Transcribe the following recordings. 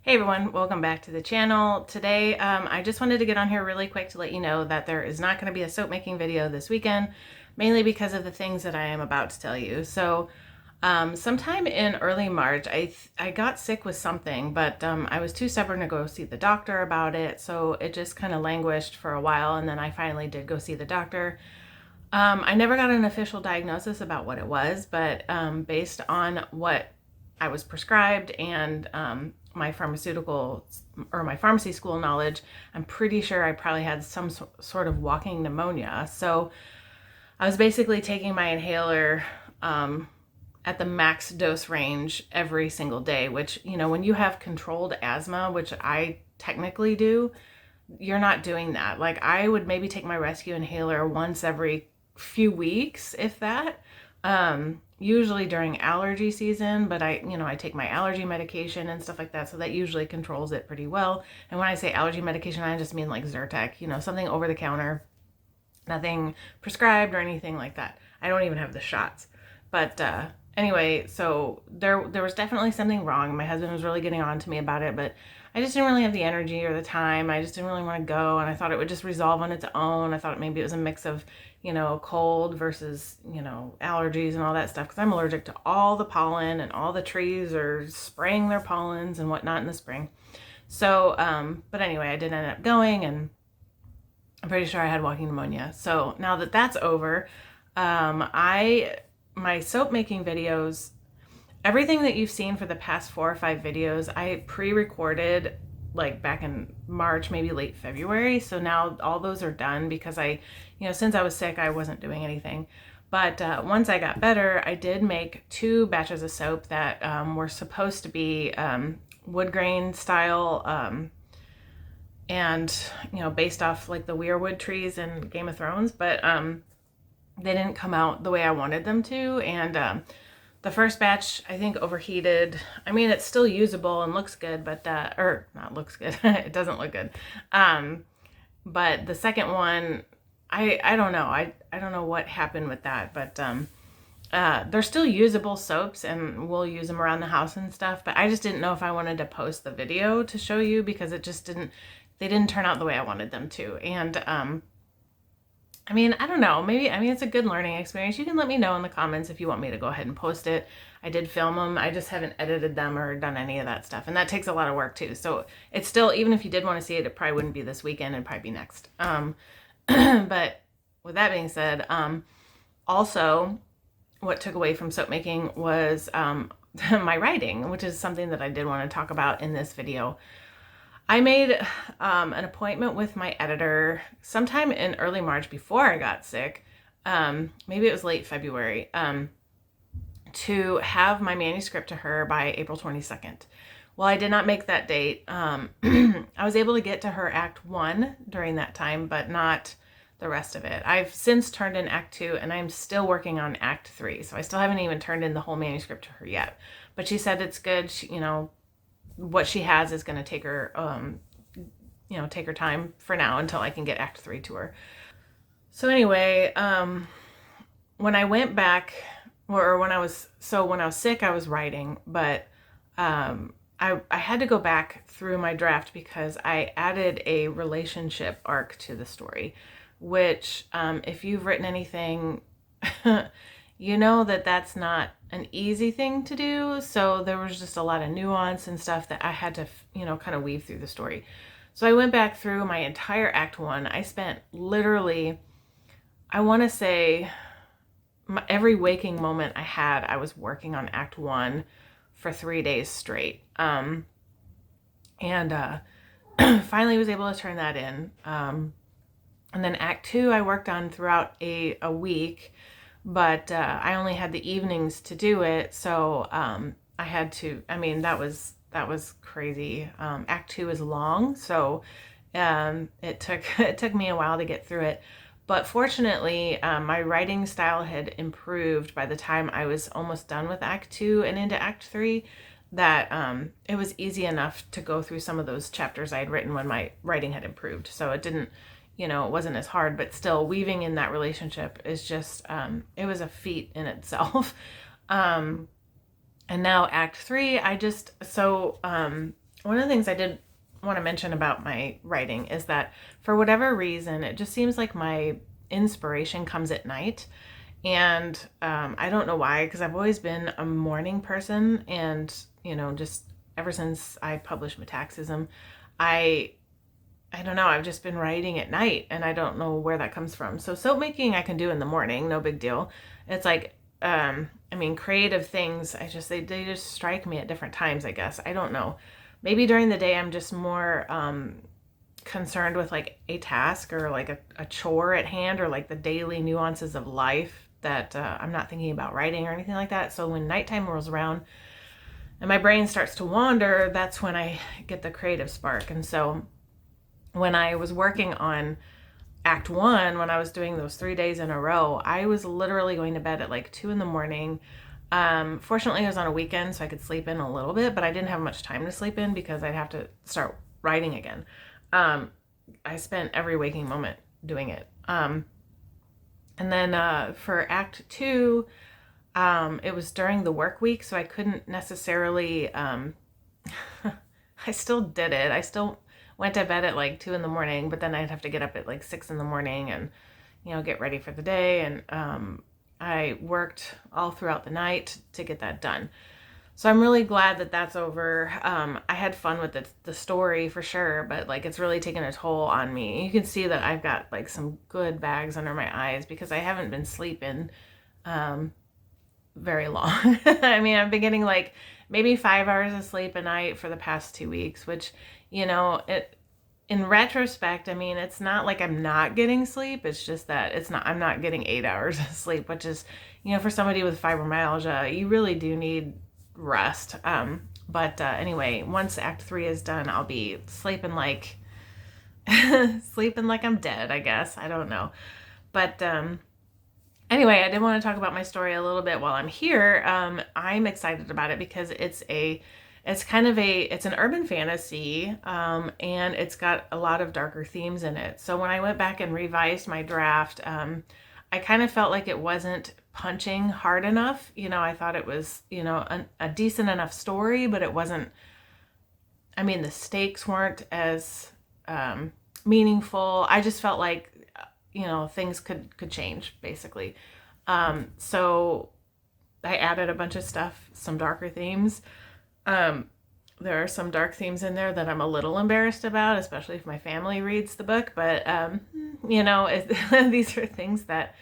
Hey everyone, welcome back to the channel. Today, I just wanted to get on here really quick to let you know that there is not going to be a soap making video this weekend, mainly because of the things that I am about to tell you. So, sometime in early March, I got sick with something, but I was too stubborn to go see the doctor about it, so it just kind of languished for a while, and then I finally did go see the doctor. I never got an official diagnosis about what it was, but based on what I was prescribed and my pharmaceutical or my pharmacy school knowledge, I'm pretty sure I probably had some sort of walking pneumonia. So I was basically taking my inhaler at the max dose range every single day, which, you know, when you have controlled asthma, which I technically do, you're not doing that. Like, I would maybe take my rescue inhaler once every few weeks, if that. Usually during allergy season, but I take my allergy medication and stuff like that, so that usually controls it pretty well. And when I say allergy medication, I just mean like Zyrtec, something over the counter, nothing prescribed or anything like that. I don't even have the shots. But anyway, so there was definitely something wrong. My husband was really getting on to me about it, but I just didn't really have the energy or the time. I just didn't really want to go, and I thought it would just resolve on its own. I thought maybe it was a mix of, cold versus, allergies and all that stuff, because I'm allergic to all the pollen, and all the trees are spraying their pollens and whatnot in the spring. So, but anyway, I did end up going, and I'm pretty sure I had walking pneumonia. So now that that's over, my soap making videos, everything that you've seen for the past 4 or 5 videos, I pre-recorded like back in March, maybe late February. So now all those are done because since I was sick, I wasn't doing anything. But once I got better, I did make 2 batches of soap that were supposed to be wood grain style, and based off like the weirwood trees in Game of Thrones, but they didn't come out the way I wanted them to. And the first batch, I think, overheated. I mean, it's still usable and looks good, but or not looks good. It doesn't look good. But the second one, I don't know. I don't know what happened with that, but they're still usable soaps, and we'll use them around the house and stuff. But I just didn't know if I wanted to post the video to show you, because it just didn't. They didn't turn out the way I wanted them to. And I don't know. Maybe, it's a good learning experience. You can let me know in the comments if you want me to go ahead and post it. I did film them. I just haven't edited them or done any of that stuff. And that takes a lot of work too. So it's still, even if you did want to see it, it probably wouldn't be this weekend. It'd probably be next. But with that being said, also what took away from soap making was my writing, which is something that I did want to talk about in this video. I made an appointment with my editor sometime in early March before I got sick. Maybe it was late February, to have my manuscript to her by April 22nd. Well, I did not make that date. I was able to get to her Act 1 during that time, but not the rest of it. I've since turned in Act 2, and I'm still working on Act 3. So I still haven't even turned in the whole manuscript to her yet. But she said it's good. What she has is going to take her, take her time for now until I can get Act 3 to her. So anyway, when I went back, or when I was sick, I was writing, but I had to go back through my draft because I added a relationship arc to the story, which, if you've written anything, you know that that's not an easy thing to do. So there was just a lot of nuance and stuff that I had to, kind of weave through the story. So I went back through my entire Act 1. I spent literally, I want to say, every waking moment I had, I was working on Act 1 for 3 days straight. And finally was able to turn that in. And then Act 2 I worked on throughout a week, but I only had the evenings to do it, so I had to, that was crazy. Act 2 is long, so it took me a while to get through it. But fortunately, my writing style had improved by the time I was almost done with Act 2 and into Act 3, that it was easy enough to go through some of those chapters I had written when my writing had improved. So it didn't, it wasn't as hard, but still weaving in that relationship is just, it was a feat in itself. And now Act 3, one of the things I did want to mention about my writing is that for whatever reason, it just seems like my inspiration comes at night. And I don't know why, because I've always been a morning person. And, just ever since I published Metaxysm, I don't know, I've just been writing at night, and I don't know where that comes from. So soap making I can do in the morning, no big deal. It's like, creative things, they just strike me at different times, I guess. I don't know. Maybe during the day I'm just more concerned with like a task or like a chore at hand, or like the daily nuances of life that I'm not thinking about writing or anything like that. So when nighttime rolls around and my brain starts to wander, that's when I get the creative spark. And so when I was working on Act 1, when I was doing those 3 days in a row, I was literally going to bed at like 2 in the morning. Fortunately, it was on a weekend, so I could sleep in a little bit, but I didn't have much time to sleep in because I'd have to start writing again. I spent every waking moment doing it. And then for Act 2, it was during the work week, so I couldn't necessarily, I still did it. I still went to bed at like 2 in the morning, but then I'd have to get up at like 6 in the morning and, get ready for the day. And I worked all throughout the night to get that done. So I'm really glad that that's over. I had fun with the story for sure, but like it's really taken a toll on me. You can see that I've got like some good bags under my eyes because I haven't been sleeping very long. I've been getting like maybe 5 hours of sleep a night for the past 2 weeks, which, in retrospect, it's not like I'm not getting sleep. It's just that I'm not getting 8 hours of sleep, which is, for somebody with fibromyalgia, you really do need rest. But anyway, once Act 3 is done, I'll be sleeping like I'm dead, I guess. I don't know. But anyway, I did want to talk about my story a little bit while I'm here. I'm excited about it because it's an urban fantasy, and it's got a lot of darker themes in it. So when I went back and revised my draft, I kind of felt like it wasn't punching hard enough. I thought it was, a decent enough story, but it wasn't, the stakes weren't as meaningful. I just felt like, things could change, basically. So I added a bunch of stuff, some darker themes. There are some dark themes in there that I'm a little embarrassed about, especially if my family reads the book. But, these are things that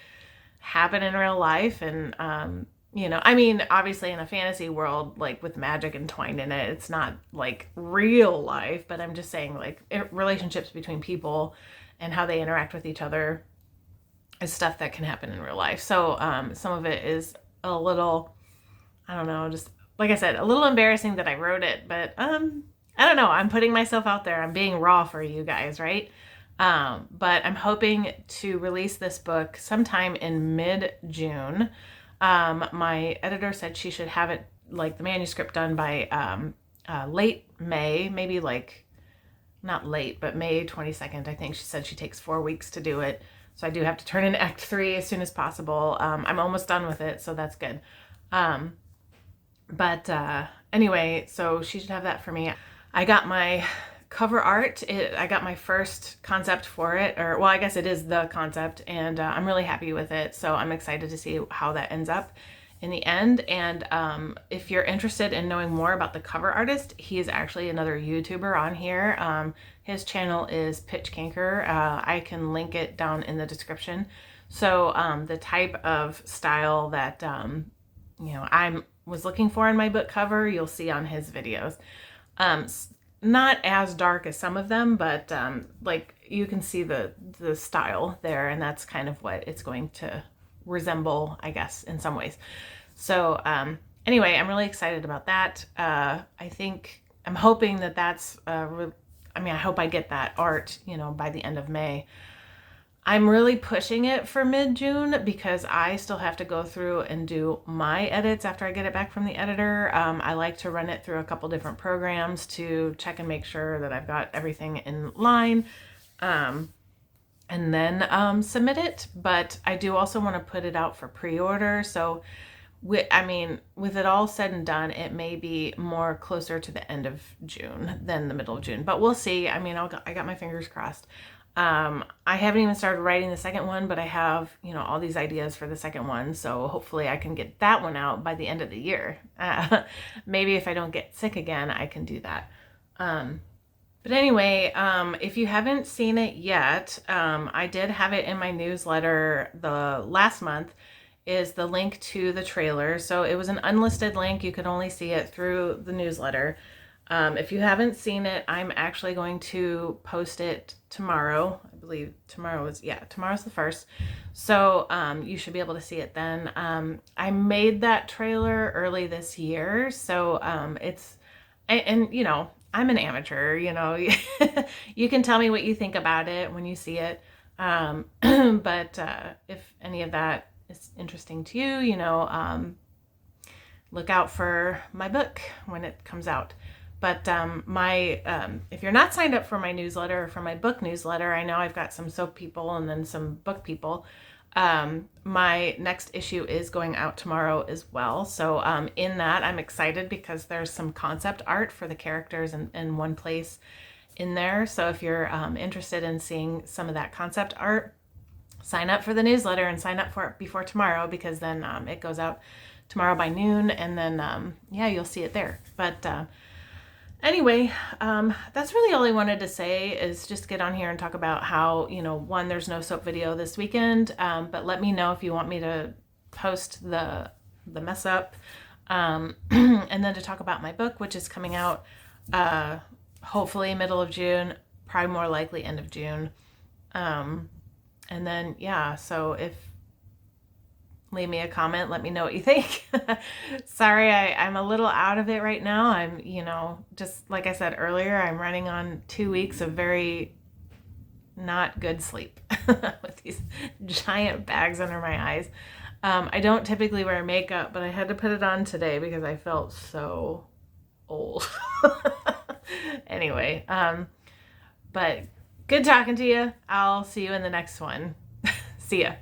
happen in real life. And, obviously in a fantasy world, like with magic entwined in it, it's not like real life, but I'm just saying like relationships between people and how they interact with each other is stuff that can happen in real life. So, some of it is a little, I don't know, just like I said, a little embarrassing that I wrote it, but I don't know. I'm putting myself out there. I'm being raw for you guys, right? But I'm hoping to release this book sometime in mid-June. My editor said she should have it, like the manuscript, done by late May, maybe like, not late, but May 22nd. I think she said she takes 4 weeks to do it. So I do have to turn in Act 3 as soon as possible. I'm almost done with it, so that's good. But anyway, so she should have that for me. I got my cover art. I got my first concept for it, I guess it is the concept, and I'm really happy with it. So I'm excited to see how that ends up in the end. And if you're interested in knowing more about the cover artist, he is actually another YouTuber on here. His channel is Pitch Canker. I can link it down in the description. So the type of style that I was looking for in my book cover, you'll see on his videos. Not as dark as some of them, but like you can see the style there, and that's kind of what it's going to resemble, I guess, in some ways. So anyway, I'm really excited about that. I'm hoping that that's I hope I get that art, by the end of May. I'm really pushing it for mid-June because I still have to go through and do my edits after I get it back from the editor. I like to run it through a couple different programs to check and make sure that I've got everything in line, and then submit it. But I do also want to put it out for pre-order. So I mean, with it all said and done, it may be more closer to the end of June than the middle of June, but we'll see. I mean, I got my fingers crossed. I haven't even started writing the second one, but I have, all these ideas for the second one. So hopefully I can get that one out by the end of the year. Maybe if I don't get sick again, I can do that. But anyway, if you haven't seen it yet, I did have it in my newsletter the last month, is the link to the trailer. So it was an unlisted link. You could only see it through the newsletter. If you haven't seen it, I'm actually going to post it tomorrow. I believe tomorrow's the 1st. So you should be able to see it then. I made that trailer early this year. So I'm an amateur, you can tell me what you think about it when you see it. But if any of that is interesting to you, look out for my book when it comes out. But if you're not signed up for my newsletter or for my book newsletter, I know I've got some soap people and then some book people. My next issue is going out tomorrow as well. So in that, I'm excited because there's some concept art for the characters in one place in there. So if you're interested in seeing some of that concept art, sign up for the newsletter and sign up for it before tomorrow, because then it goes out tomorrow by noon, and then you'll see it there. But anyway, that's really all I wanted to say, is just get on here and talk about how, one, there's no soap video this weekend, but let me know if you want me to post the mess up, and then to talk about my book, which is coming out hopefully middle of June, probably more likely end of June. And then, so leave me a comment, let me know what you think. Sorry, I'm a little out of it right now. I'm, just like I said earlier, I'm running on 2 weeks of very not good sleep with these giant bags under my eyes. I don't typically wear makeup, but I had to put it on today because I felt so old. Anyway, but good talking to you. I'll see you in the next one. See ya.